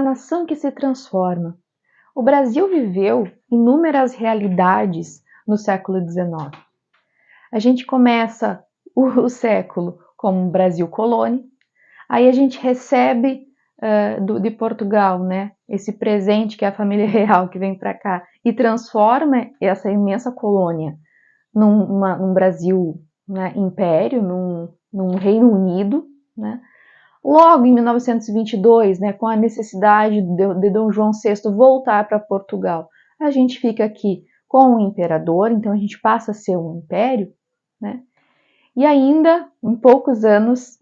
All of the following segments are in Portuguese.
nação que se transforma. O Brasil viveu inúmeras realidades no século XIX. A gente começa o século como um Brasil colônia, aí a gente recebe de Portugal, né, esse presente que é a família real que vem para cá e transforma essa imensa colônia num Brasil, né, império, num Reino Unido, né. Logo em 1922, né, com a necessidade de Dom João VI voltar para Portugal, a gente fica aqui com o imperador, então a gente passa a ser um império, né? E ainda, em poucos anos,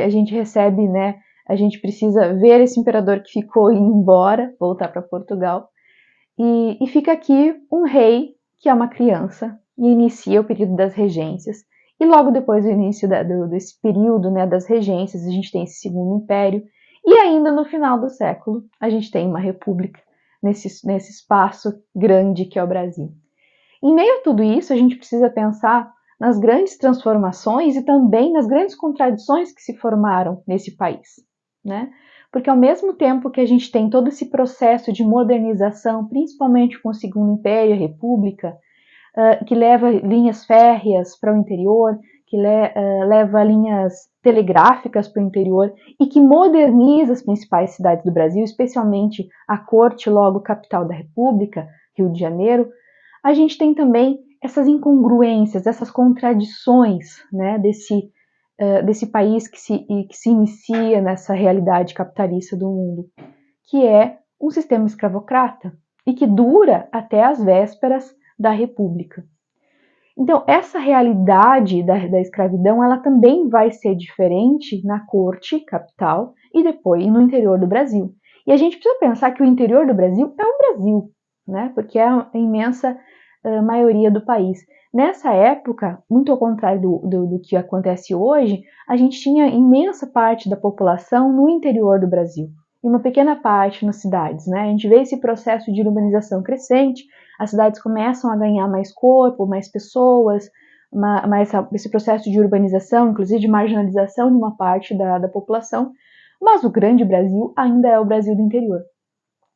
a gente recebe, né? A gente precisa ver esse imperador que ficou e ir embora, voltar para Portugal, e fica aqui um rei que é uma criança e inicia o período das regências. E logo depois do início desse período, né, das regências, a gente tem esse segundo império. E ainda no final do século, a gente tem uma república nesse espaço grande que é o Brasil. Em meio a tudo isso, a gente precisa pensar nas grandes transformações e também nas grandes contradições que se formaram nesse país, né? Porque ao mesmo tempo que a gente tem todo esse processo de modernização, principalmente com o Segundo Império e a República, que leva linhas férreas para o interior, que leva linhas telegráficas para o interior e que moderniza as principais cidades do Brasil, especialmente a corte, logo capital da República, Rio de Janeiro, a gente tem também essas incongruências, essas contradições, né, desse país que se inicia nessa realidade capitalista do mundo, que é um sistema escravocrata e que dura até as vésperas da República. Então, essa realidade da escravidão, ela também vai ser diferente na corte capital e depois no interior do Brasil. E a gente precisa pensar que o interior do Brasil é o Brasil, né? Porque é a imensa maioria do país. Nessa época, muito ao contrário do que acontece hoje, a gente tinha imensa parte da população no interior do Brasil e uma pequena parte nas cidades, né? A gente vê esse processo de urbanização crescente, as cidades começam a ganhar mais corpo, mais pessoas, mais esse processo de urbanização, inclusive de marginalização de uma parte da população, mas o grande Brasil ainda é o Brasil do interior.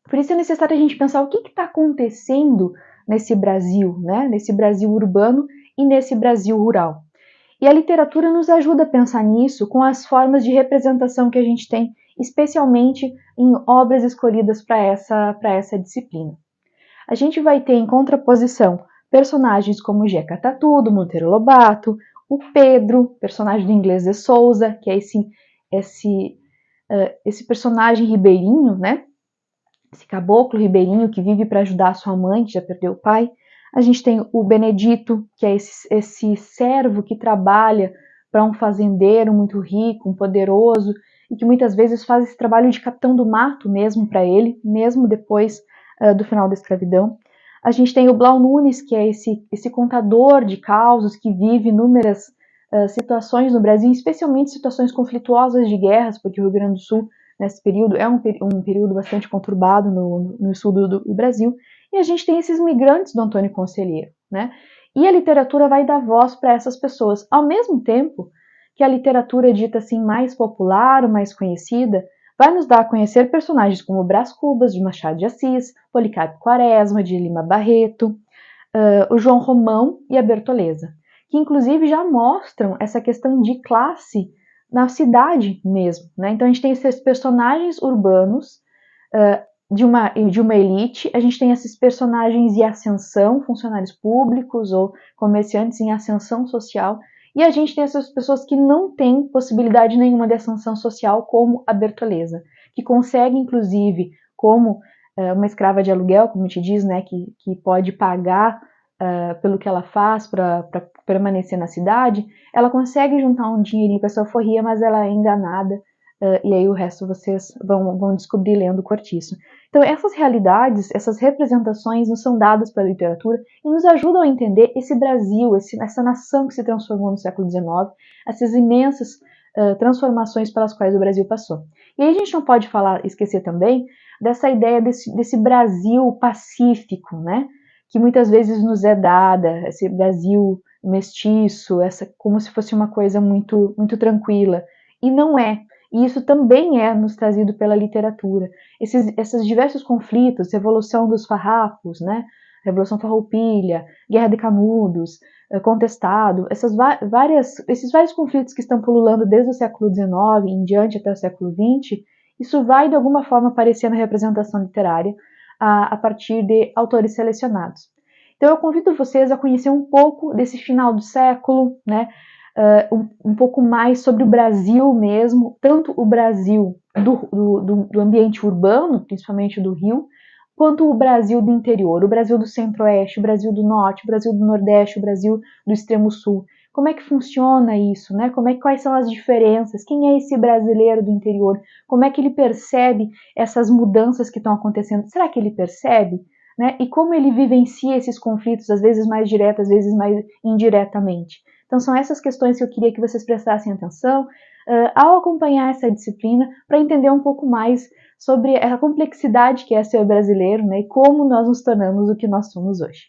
Por isso é necessário a gente pensar o que está acontecendo nesse Brasil, né? Nesse Brasil urbano e nesse Brasil rural. E a literatura nos ajuda a pensar nisso com as formas de representação que a gente tem, especialmente em obras escolhidas para essa disciplina. A gente vai ter em contraposição personagens como Jeca Tatu, do Monteiro Lobato, o Pedro, personagem do Inglês de Souza, que é esse personagem ribeirinho, né? Esse caboclo ribeirinho que vive para ajudar a sua mãe, que já perdeu o pai. A gente tem o Benedito, que é esse servo que trabalha para um fazendeiro muito rico, um poderoso, e que muitas vezes faz esse trabalho de capitão do mato mesmo para ele, mesmo depois do final da escravidão. A gente tem o Blau Nunes, que é esse contador de causos que vive inúmeras situações no Brasil, especialmente situações conflituosas de guerras, porque o Rio Grande do Sul, nesse período, é um período bastante conturbado no sul do Brasil. E a gente tem esses migrantes do Antônio Conselheiro, né? E a literatura vai dar voz para essas pessoas, ao mesmo tempo que a literatura dita assim mais popular, mais conhecida, vai nos dar a conhecer personagens como Brás Cubas, de Machado de Assis, Policarpo Quaresma, de Lima Barreto, o João Romão e a Bertoleza, que inclusive já mostram essa questão de classe na cidade mesmo, né? Então a gente tem esses personagens urbanos de uma elite, a gente tem esses personagens em ascensão, funcionários públicos ou comerciantes em ascensão social, e a gente tem essas pessoas que não têm possibilidade nenhuma de ascensão social, como a Bertoleza, que consegue, inclusive, como uma escrava de aluguel, como te diz, né, que pode pagar pelo que ela faz para permanecer na cidade, ela consegue juntar um dinheirinho para essa alforria, mas ela é enganada, e aí o resto vocês vão descobrir lendo o Cortiço. Então essas realidades, essas representações nos são dadas pela literatura e nos ajudam a entender esse Brasil, essa nação que se transformou no século XIX, essas imensas transformações pelas quais o Brasil passou. E aí a gente não pode esquecer também dessa ideia desse Brasil pacífico, né? Que muitas vezes nos é dada, esse Brasil mestiço, como se fosse uma coisa muito, muito tranquila. E não é. E isso também é nos trazido pela literatura. Esses diversos conflitos, Revolução dos Farrapos, né? Revolução Farroupilha, Guerra de Canudos, Contestado, esses vários conflitos que estão pululando desde o século XIX em diante até o século XX, isso vai de alguma forma aparecer na representação literária a partir de autores selecionados. Então eu convido vocês a conhecer um pouco desse final do século, né? Um pouco mais sobre o Brasil mesmo, tanto o Brasil do ambiente urbano, principalmente do Rio, quanto o Brasil do interior, o Brasil do centro-oeste, o Brasil do norte, o Brasil do nordeste, o Brasil do extremo sul. Como é que funciona isso, né? Quais são as diferenças? Quem é esse brasileiro do interior? Como é que ele percebe essas mudanças que estão acontecendo? Será que ele percebe? Né? E como ele vivencia esses conflitos, às vezes mais direto, às vezes mais indiretamente. Então são essas questões que eu queria que vocês prestassem atenção ao acompanhar essa disciplina, para entender um pouco mais sobre a complexidade que é ser brasileiro, né, e como nós nos tornamos o que nós somos hoje.